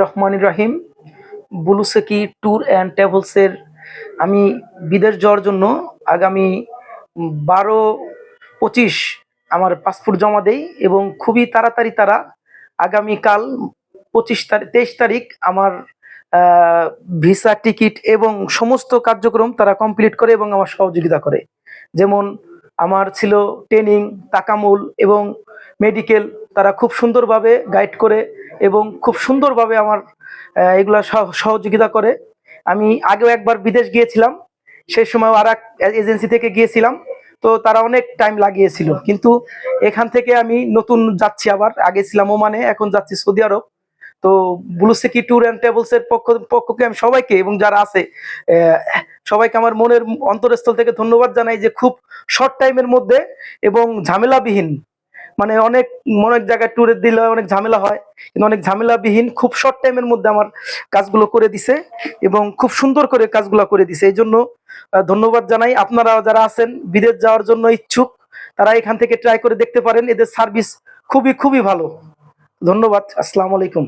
রহমানির রাহিম। বুলুসেকি tour and ট্রাভেলসের আমি বিদেশ যাওয়ার জন্য আগামী 12-25 আমার পাসপোর্ট জমা দেই এবং খুবই তাড়াতাড়ি তারা আগামীকাল 23 তারিখ আমার ভিসা টিকিট এবং সমস্ত কার্যক্রম তারা কমপ্লিট করে এবং আমার সহযোগিতা করে। যেমন আমার ছিল ট্রেনিং, তাকামুল এবং মেডিকেল, তারা খুব সুন্দরভাবে গাইড করে এবং খুব সুন্দরভাবে আমার এগুলা সহযোগিতা করে। আমি আগেও একবার বিদেশ গিয়েছিলাম, সেই সময় আর এক এজেন্সি থেকে গিয়েছিলাম, তো তারা অনেক টাইম লাগিয়েছিল, কিন্তু এখান থেকে আমি নতুন যাচ্ছি, আবার আগে ছিলাম ওমানে, এখন যাচ্ছি সৌদি আরব। তো ব্লুসিকি ট্যুর অ্যান্ড ট্রাভেলস এর পক্ষকে আমি সবাইকে এবং যারা আছে সবাইকে আমার মনের অন্তরস্থল থেকে ধন্যবাদ জানাই যে খুব শর্ট টাইমের মধ্যে এবং ঝামেলাবিহীন, মানে অনেক অনেক জায়গায় ট্যুরে দিলে অনেক ঝামেলা হয়, কিন্তু অনেক ঝামেলাবিহীন খুব শর্ট টাইমের মধ্যে আমার কাজগুলো করে দিছে এবং খুব সুন্দর করে কাজগুলো করে দিছে। এই জন্য ধন্যবাদ জানাই। আপনারা যারা আছেন বিদেশ যাওয়ার জন্য ইচ্ছুক, তারা এখান থেকে ট্রাই করে দেখতে পারেন, এদের সার্ভিস খুবই খুবই ভালো। ধন্যবাদ। আসসালামু আলাইকুম।